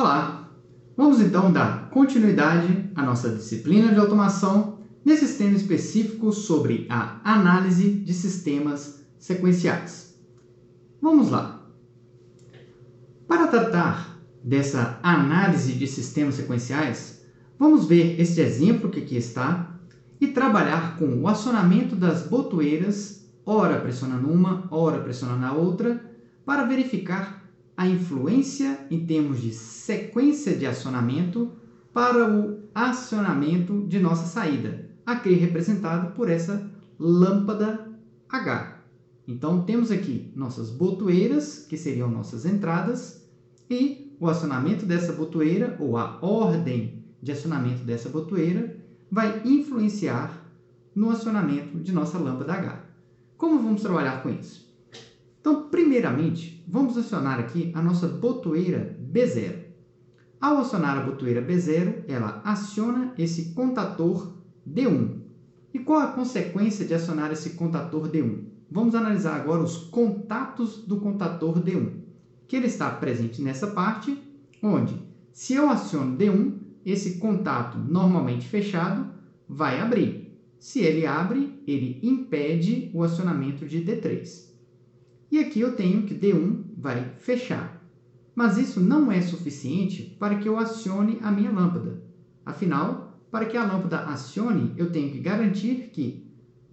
Olá! Vamos então dar continuidade à nossa disciplina de automação nesse tema específico sobre a análise de sistemas sequenciais. Vamos lá! Para tratar dessa análise de sistemas sequenciais, vamos ver este exemplo que aqui está e trabalhar com o acionamento das botoeiras, ora pressionando uma, ora pressionando a outra, para verificar a influência em termos de sequência de acionamento para o acionamento de nossa saída, aqui representado por essa lâmpada H. Então, temos aqui nossas botoeiras, que seriam nossas entradas, e o acionamento dessa botoeira, ou a ordem de acionamento dessa botoeira, vai influenciar no acionamento de nossa lâmpada H. Como vamos trabalhar com isso? Então, primeiramente, vamos acionar aqui a nossa botoeira B0. Ao acionar a botoeira B0, ela aciona esse contator D1. E qual a consequência de acionar esse contator D1? Vamos analisar agora os contatos do contator D1, que ele está presente nessa parte, onde, se eu aciono D1, esse contato normalmente fechado vai abrir. Se ele abre, ele impede o acionamento de D3. E aqui eu tenho que D1 vai fechar. Mas isso não é suficiente para que eu acione a minha lâmpada. Afinal, para que a lâmpada acione, eu tenho que garantir que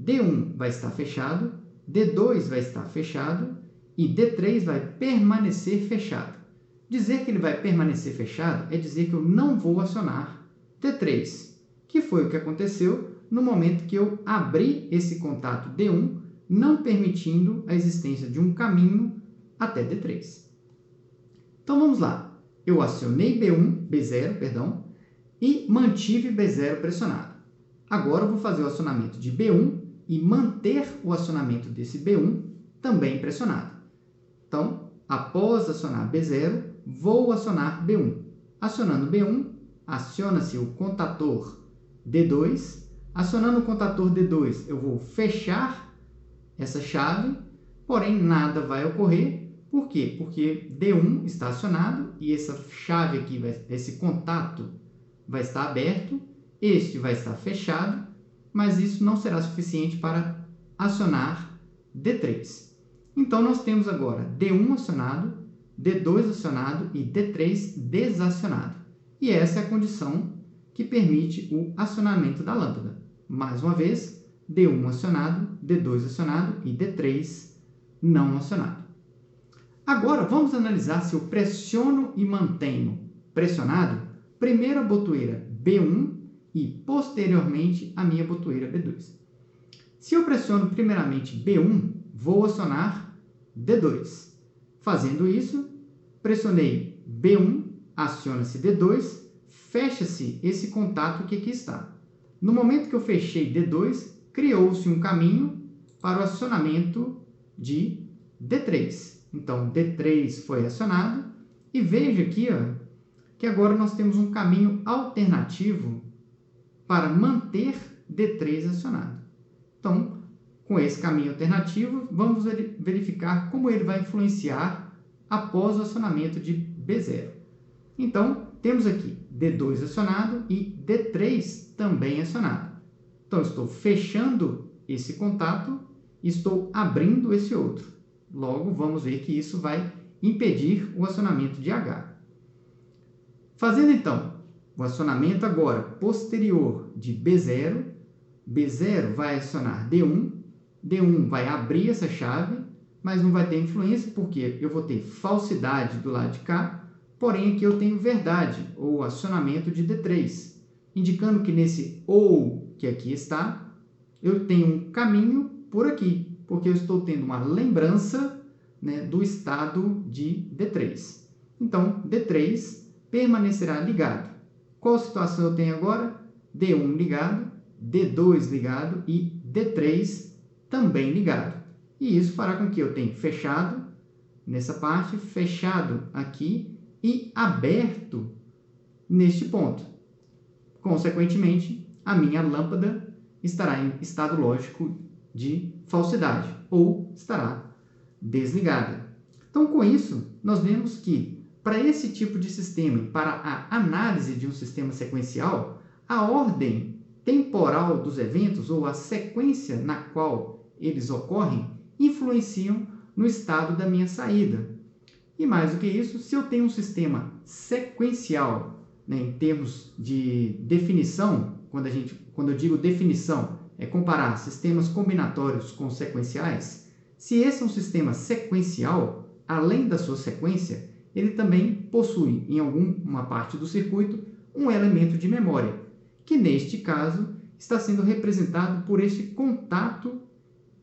D1 vai estar fechado, D2 vai estar fechado e D3 vai permanecer fechado. Dizer que ele vai permanecer fechado é dizer que eu não vou acionar D3, que foi o que aconteceu no momento que eu abri esse contato D1, não permitindo a existência de um caminho até D3. Então, vamos lá. Eu acionei B0, e mantive B0 pressionado. Agora, eu vou fazer o acionamento de B1 e manter o acionamento desse B1 também pressionado. Então, após acionar B0, vou acionar B1. Acionando B1, aciona-se o contator D2. Acionando o contator D2, eu vou fechar essa chave, porém nada vai ocorrer. Por quê? Porque D1 está acionado e essa chave aqui, esse contato vai estar aberto, este vai estar fechado, mas isso não será suficiente para acionar D3. Então, nós temos agora D1 acionado, D2 acionado e D3 desacionado. E essa é a condição que permite o acionamento da lâmpada. Mais uma vez, D1 acionado, D2 acionado e D3 não acionado. Agora, vamos analisar se eu pressiono e mantenho pressionado primeiro a botoeira B1 e, posteriormente, a minha botoeira B2. Se eu pressiono primeiramente B1, vou acionar D2. Fazendo isso, pressionei B1, aciona-se D2, fecha-se esse contato que aqui está. No momento que eu fechei D2, criou-se um caminho para o acionamento de D3. Então, D3 foi acionado e veja aqui que agora nós temos um caminho alternativo para manter D3 acionado. Então, com esse caminho alternativo, vamos verificar como ele vai influenciar após o acionamento de B0. Então, temos aqui D2 acionado e D3 também acionado. Então, estou fechando esse contato e estou abrindo esse outro. Logo, vamos ver que isso vai impedir o acionamento de H. Fazendo, então, o acionamento agora posterior de B0, B0 vai acionar D1, D1 vai abrir essa chave, mas não vai ter influência porque eu vou ter falsidade do lado de cá, porém aqui eu tenho verdade, ou acionamento de D3, indicando que nesse ou que aqui está, eu tenho um caminho por aqui, porque eu estou tendo uma lembrança, do estado de D3. Então, D3 permanecerá ligado. Qual situação eu tenho agora? D1 ligado, D2 ligado e D3 também ligado. E isso fará com que eu tenha fechado nessa parte, fechado aqui e aberto neste ponto. Consequentemente, a minha lâmpada estará em estado lógico de falsidade ou estará desligada. Então, com isso, nós vemos que para esse tipo de sistema e para a análise de um sistema sequencial, a ordem temporal dos eventos ou a sequência na qual eles ocorrem influenciam no estado da minha saída. E mais do que isso, se eu tenho um sistema sequencial, né, em termos de definição, quando eu digo definição, é comparar sistemas combinatórios com sequenciais, se esse é um sistema sequencial, além da sua sequência, ele também possui, em alguma parte do circuito, um elemento de memória, que neste caso está sendo representado por este contato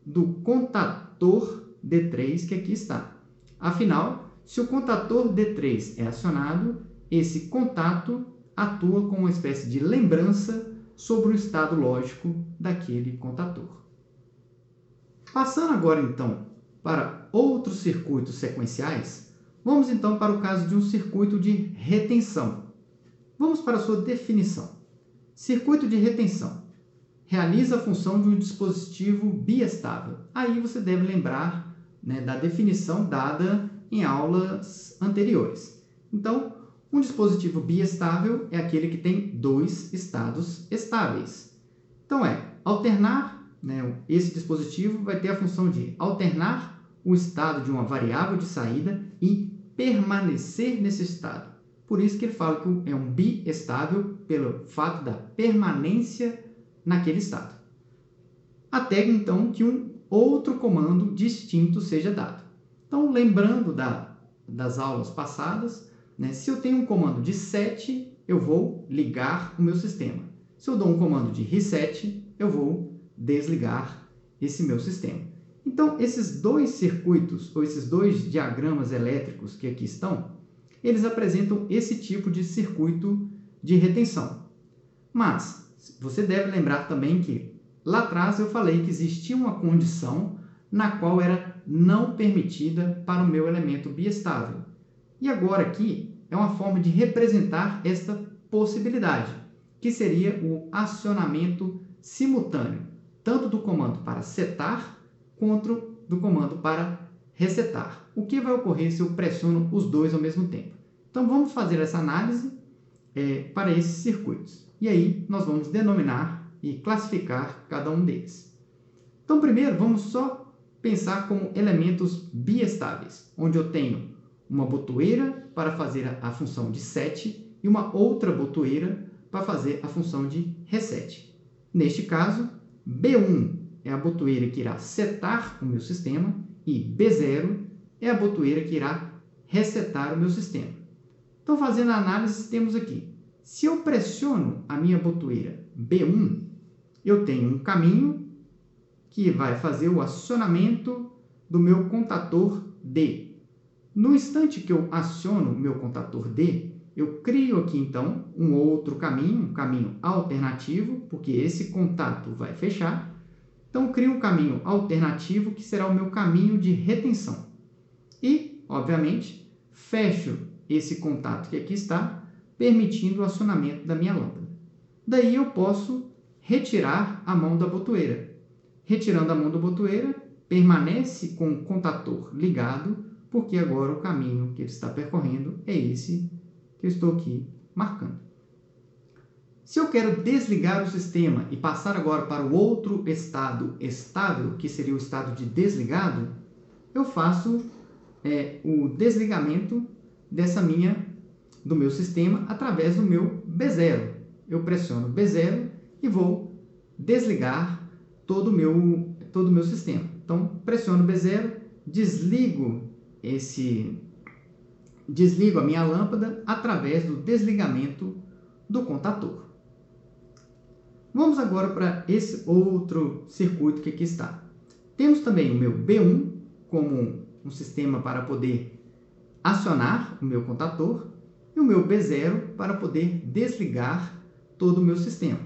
do contator D3 que aqui está. Afinal, se o contator D3 é acionado, esse contato atua como uma espécie de lembrança sobre o estado lógico daquele contator. Passando agora, então, para outros circuitos sequenciais, vamos então para o caso de um circuito de retenção. Vamos para a sua definição. Circuito de retenção realiza a função de um dispositivo biestável. Aí você deve lembrar, né, da definição dada em aulas anteriores. Então, um dispositivo biestável é aquele que tem dois estados estáveis. Então, alternar, né, esse dispositivo vai ter a função de alternar o estado de uma variável de saída e permanecer nesse estado. Por isso que ele fala que é um biestável pelo fato da permanência naquele estado. Até então que um outro comando distinto seja dado. Então, lembrando das aulas passadas, né, se eu tenho um comando de set, eu vou ligar o meu sistema. Se eu dou um comando de reset, eu vou desligar esse meu sistema. Então, esses dois circuitos, ou esses dois diagramas elétricos que aqui estão, eles apresentam esse tipo de circuito de retenção. Mas você deve lembrar também que lá atrás eu falei que existia uma condição na qual era não permitida para o meu elemento biestável. E agora aqui é uma forma de representar esta possibilidade, que seria o acionamento simultâneo, tanto do comando para setar quanto do comando para resetar. O que vai ocorrer se eu pressiono os dois ao mesmo tempo? Então vamos fazer essa análise para esses circuitos. E aí nós vamos denominar e classificar cada um deles. Então primeiro vamos só pensar como elementos biestáveis, onde eu tenho uma botoeira para fazer a função de set e uma outra botoeira para fazer a função de reset. Neste caso, B1 é a botoeira que irá setar o meu sistema e B0 é a botoeira que irá resetar o meu sistema. Então, fazendo a análise, temos aqui, se eu pressiono a minha botoeira B1, eu tenho um caminho que vai fazer o acionamento do meu contator D. No instante que eu aciono o meu contator D, eu crio aqui, então, um outro caminho, um caminho alternativo, porque esse contato vai fechar. Então, crio um caminho alternativo, que será o meu caminho de retenção. E, obviamente, fecho esse contato que aqui está, permitindo o acionamento da minha lâmpada. Daí eu posso retirar a mão da botoeira. Retirando a mão da botoeira, permanece com o contator ligado, porque agora o caminho que ele está percorrendo é esse que eu estou aqui marcando. Se eu quero desligar o sistema e passar agora para o outro estado estável, que seria o estado de desligado, eu faço o desligamento do meu sistema através do meu B0. Eu pressiono B0 e vou desligar todo o meu sistema. Então, pressiono B0, desligo a minha lâmpada através do desligamento do contator. Vamos agora para esse outro circuito que aqui está. Temos também o meu B1 como um sistema para poder acionar o meu contator e o meu B0 para poder desligar todo o meu sistema.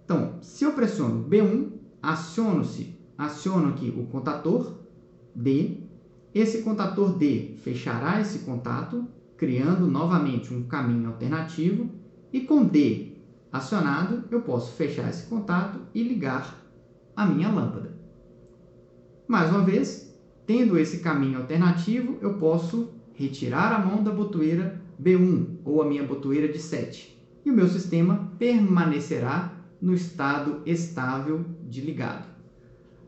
Então, se eu pressiono B1, aciono aqui o contator D. Esse contator D fechará esse contato, criando novamente um caminho alternativo, e com D acionado, eu posso fechar esse contato e ligar a minha lâmpada. Mais uma vez, tendo esse caminho alternativo, eu posso retirar a mão da botoeira B1 ou a minha botoeira de 7 e o meu sistema permanecerá no estado estável de ligado.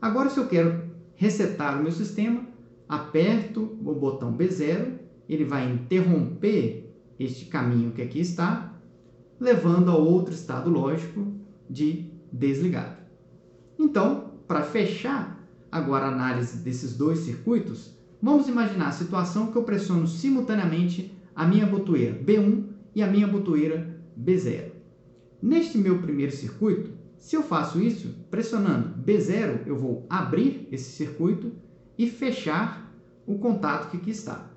Agora, se eu quero resetar o meu sistema, aperto o botão B0, ele vai interromper este caminho que aqui está, levando a outro estado lógico de desligado. Então, para fechar agora a análise desses dois circuitos, vamos imaginar a situação que eu pressiono simultaneamente a minha botoeira B1 e a minha botoeira B0. Neste meu primeiro circuito, se eu faço isso, pressionando B0, eu vou abrir esse circuito e fechar o contato que aqui está.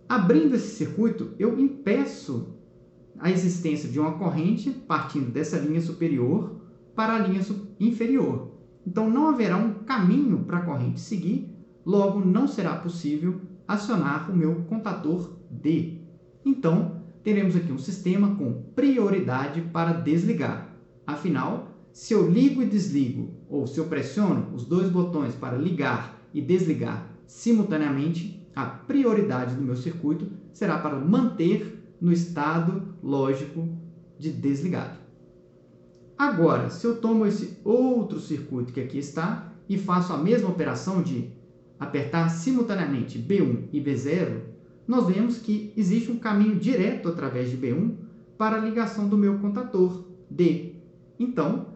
Abrindo esse circuito, eu impeço a existência de uma corrente partindo dessa linha superior para a linha inferior. Então, não haverá um caminho para a corrente seguir, logo não será possível acionar o meu contator D. Então, teremos aqui um sistema com prioridade para desligar. Afinal, se eu ligo e desligo, ou se eu pressiono os dois botões para ligar e desligar simultaneamente, a prioridade do meu circuito será para manter no estado lógico de desligado. Agora, se eu tomo esse outro circuito que aqui está e faço a mesma operação de apertar simultaneamente B1 e B0, nós vemos que existe um caminho direto através de B1 para a ligação do meu contator D. Então,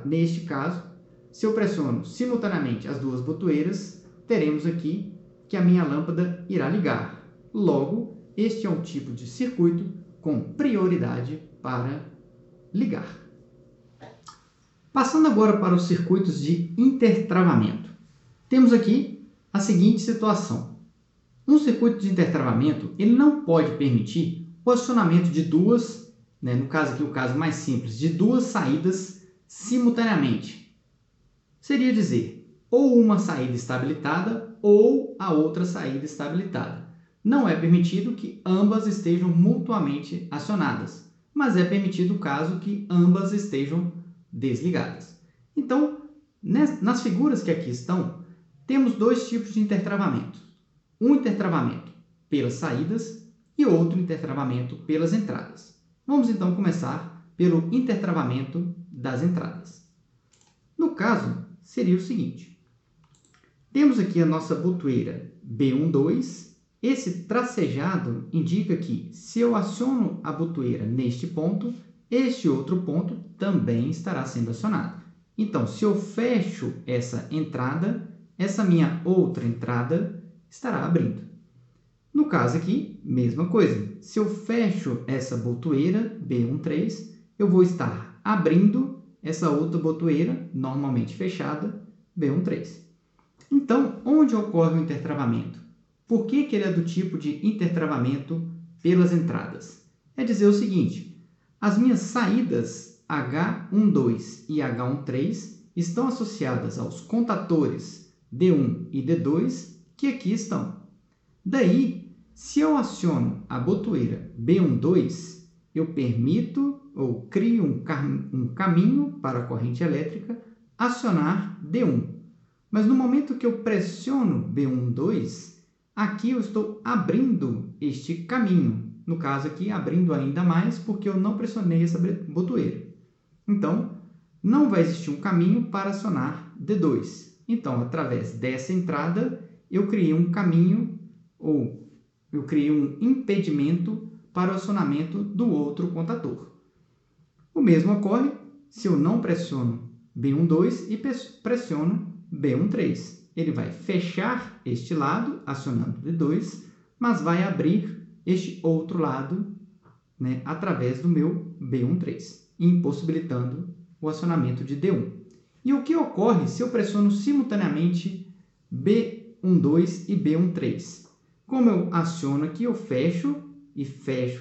neste caso, se eu pressiono simultaneamente as duas botoeiras, teremos aqui que a minha lâmpada irá ligar. Logo, este é um tipo de circuito com prioridade para ligar. Passando agora para os circuitos de intertravamento. Temos aqui a seguinte situação. Um circuito de intertravamento ele não pode permitir o acionamento de duas, no caso aqui o caso mais simples, de duas saídas simultaneamente. Seria dizer, ou uma saída estabilitada ou a outra saída estabilitada. Não é permitido que ambas estejam mutuamente acionadas, mas é permitido o caso que ambas estejam desligadas. Então, nas figuras que aqui estão, temos dois tipos de intertravamento. Um intertravamento pelas saídas e outro intertravamento pelas entradas. Vamos então começar pelo intertravamento das entradas. No caso, seria o seguinte. Temos aqui a nossa botoeira B12. Esse tracejado indica que, se eu aciono a botoeira neste ponto, este outro ponto também estará sendo acionado. Então, se eu fecho essa entrada, essa minha outra entrada estará abrindo. No caso aqui, mesma coisa. Se eu fecho essa botoeira B13, eu vou estar abrindo essa outra botoeira, normalmente fechada, B13. Então, onde ocorre o intertravamento? Por que ele é do tipo de intertravamento pelas entradas? É dizer o seguinte, as minhas saídas H12 e H13 estão associadas aos contatores D1 e D2 que aqui estão. Daí, se eu aciono a botoeira B12, eu permito ou crio um caminho para a corrente elétrica acionar D1. Mas no momento que eu pressiono B12, aqui eu estou abrindo este caminho. No caso aqui, abrindo ainda mais porque eu não pressionei essa botoeira. Então, não vai existir um caminho para acionar D2. Então, através dessa entrada, eu criei um caminho ou eu criei um impedimento para o acionamento do outro contator. O mesmo ocorre se eu não pressiono B12 e pressiono B13. Ele vai fechar este lado, acionando D2, mas vai abrir este outro lado, através do meu B13, impossibilitando o acionamento de D1. E o que ocorre se eu pressiono simultaneamente B12 e B13? Como eu aciono aqui, eu fecho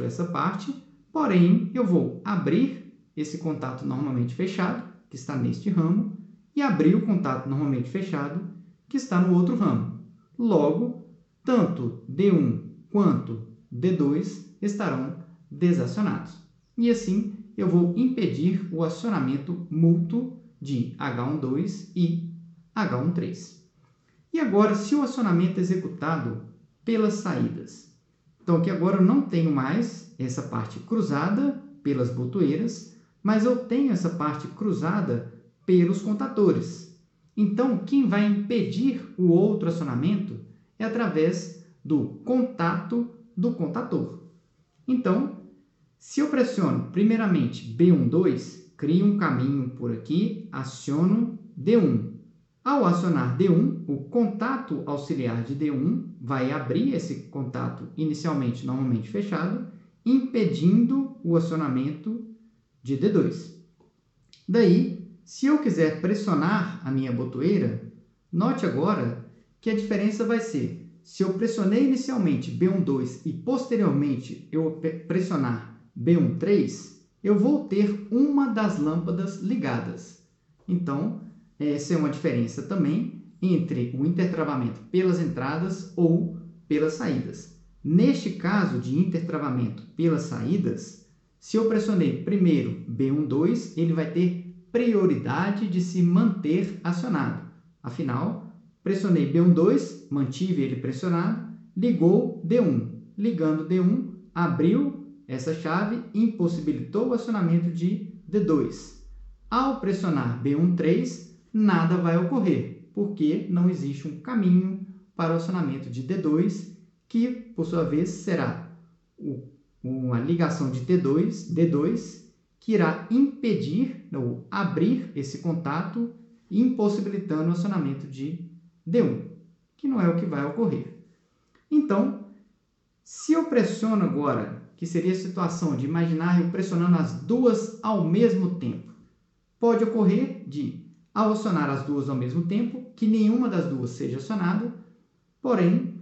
essa parte, porém eu vou abrir esse contato normalmente fechado, que está neste ramo, e abrir o contato normalmente fechado, que está no outro ramo. Logo, tanto D1 quanto D2 estarão desacionados. E assim, eu vou impedir o acionamento mútuo de H12 e H13. E agora, se o acionamento executado pelas saídas. Então, aqui agora eu não tenho mais essa parte cruzada pelas botoeiras, mas eu tenho essa parte cruzada pelos contadores. Então, quem vai impedir o outro acionamento é através do contato do contador. Então, se eu pressiono primeiramente B12, crio um caminho por aqui, aciono D1. Ao acionar D1, o contato auxiliar de D1 vai abrir esse contato inicialmente normalmente fechado, impedindo o acionamento de D2. Daí, se eu quiser pressionar a minha botoeira, note agora que a diferença vai ser, se eu pressionei inicialmente B12 e posteriormente eu pressionar B13, eu vou ter uma das lâmpadas ligadas. Então, essa é uma diferença também entre o intertravamento pelas entradas ou pelas saídas. Neste caso de intertravamento pelas saídas, se eu pressionei primeiro B12, ele vai ter prioridade de se manter acionado. Afinal, pressionei B12, mantive ele pressionado, ligou D1. Ligando D1, abriu essa chave e impossibilitou o acionamento de D2. Ao pressionar B13, nada vai ocorrer, porque não existe um caminho para o acionamento de D2, que, por sua vez, será uma ligação de D2, que irá impedir ou abrir esse contato, impossibilitando o acionamento de D1, que não é o que vai ocorrer. Então, se eu pressiono agora, que seria a situação de imaginar eu pressionando as duas ao mesmo tempo, pode ocorrer de, ao acionar as duas ao mesmo tempo, que nenhuma das duas seja acionada, porém,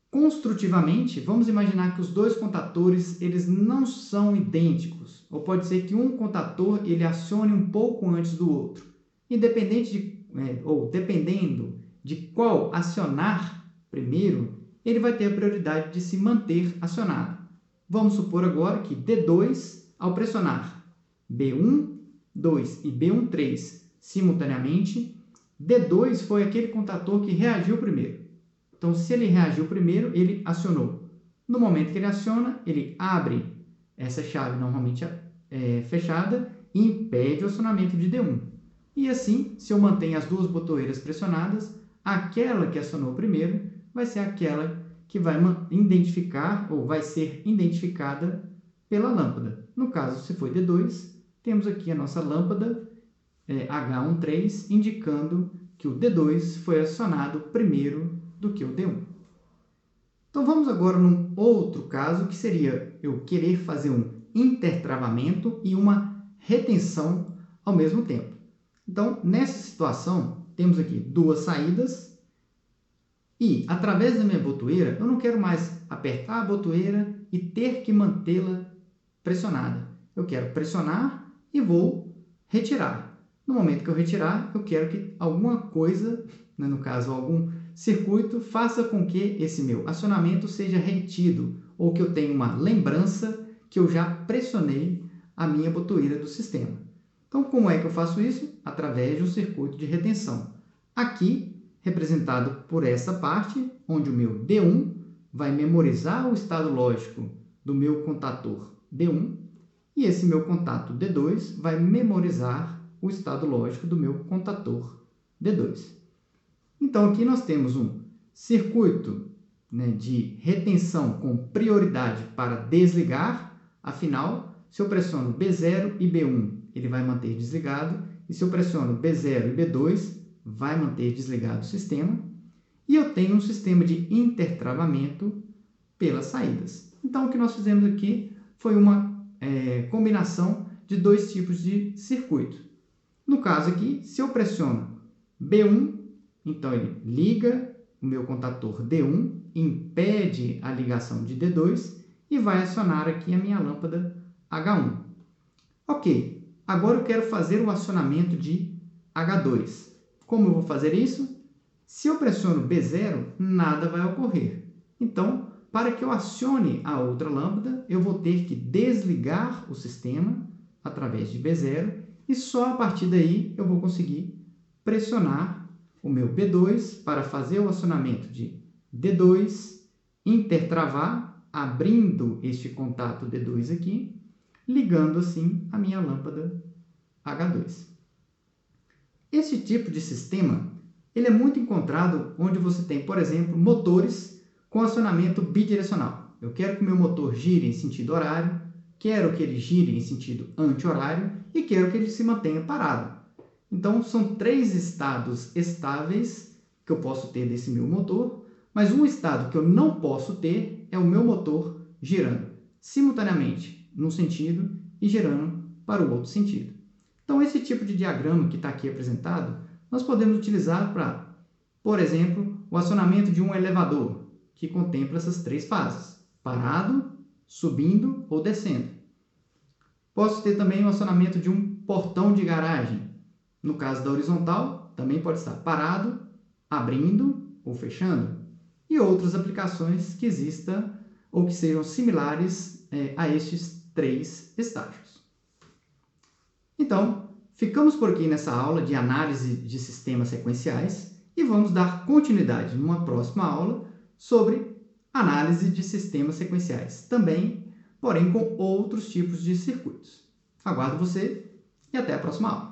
construtivamente, vamos imaginar que os dois contadores eles não são idênticos, ou pode ser que um contador ele acione um pouco antes do outro, dependendo de qual acionar primeiro, ele vai ter a prioridade de se manter acionado. Vamos supor agora que D2, ao pressionar B1, 2 e B13 simultaneamente, D2 foi aquele contador que reagiu primeiro. Então, se ele reagiu primeiro, ele acionou. No momento que ele aciona, ele abre essa chave normalmente fechada e impede o acionamento de D1. E assim, se eu mantenho as duas botoeiras pressionadas, aquela que acionou primeiro vai ser aquela que vai identificar ou vai ser identificada pela lâmpada. No caso, se foi D2, temos aqui a nossa lâmpada H13 indicando que o D2 foi acionado primeiro do que o D1. Então vamos agora num outro caso que seria eu querer fazer um intertravamento e uma retenção ao mesmo tempo. Então nessa situação temos aqui duas saídas e através da minha botoeira eu não quero mais apertar a botoeira e ter que mantê-la pressionada. Eu quero pressionar e vou retirar. No momento que eu retirar, eu quero que alguma coisa, no caso algum circuito, faça com que esse meu acionamento seja retido ou que eu tenha uma lembrança que eu já pressionei a minha botoeira do sistema. Então, como é que eu faço isso? Através de um circuito de retenção. Aqui, representado por essa parte, onde o meu D1 vai memorizar o estado lógico do meu contator D1 e esse meu contato D2 vai memorizar o estado lógico do meu contator D2. Então, aqui nós temos um circuito de retenção com prioridade para desligar. Afinal, se eu pressiono B0 e B1, ele vai manter desligado. E se eu pressiono B0 e B2, vai manter desligado o sistema. E eu tenho um sistema de intertravamento pelas saídas. Então, o que nós fizemos aqui foi uma combinação de dois tipos de circuito. No caso aqui, se eu pressiono B1, então ele liga o meu contator D1, impede a ligação de D2 e vai acionar aqui a minha lâmpada H1. Ok, agora eu quero fazer o acionamento de H2. Como eu vou fazer isso? Se eu pressiono B0, nada vai ocorrer. Então, para que eu acione a outra lâmpada, eu vou ter que desligar o sistema através de B0 e só a partir daí eu vou conseguir pressionar o meu B2 para fazer o acionamento de D2 intertravar, abrindo este contato D2 aqui, ligando assim a minha lâmpada H2. Esse tipo de sistema ele é muito encontrado onde você tem, por exemplo, motores com acionamento bidirecional. Eu quero que o meu motor gire em sentido horário, quero que ele gire em sentido anti-horário e quero que ele se mantenha parado. Então, são 3 estados estáveis que eu posso ter desse meu motor, mas um estado que eu não posso ter é o meu motor girando simultaneamente num sentido e girando para o outro sentido. Então, esse tipo de diagrama que está aqui apresentado, nós podemos utilizar para, por exemplo, o acionamento de um elevador, que contempla essas 3 fases, parado, subindo ou descendo. Posso ter também o acionamento de um portão de garagem. No caso da horizontal, também pode estar parado, abrindo ou fechando. E outras aplicações que existam ou que sejam similares a estes 3 estágios. Então, ficamos por aqui nessa aula de análise de sistemas sequenciais e vamos dar continuidade numa próxima aula sobre análise de sistemas sequenciais, também, porém com outros tipos de circuitos. Aguardo você e até a próxima aula.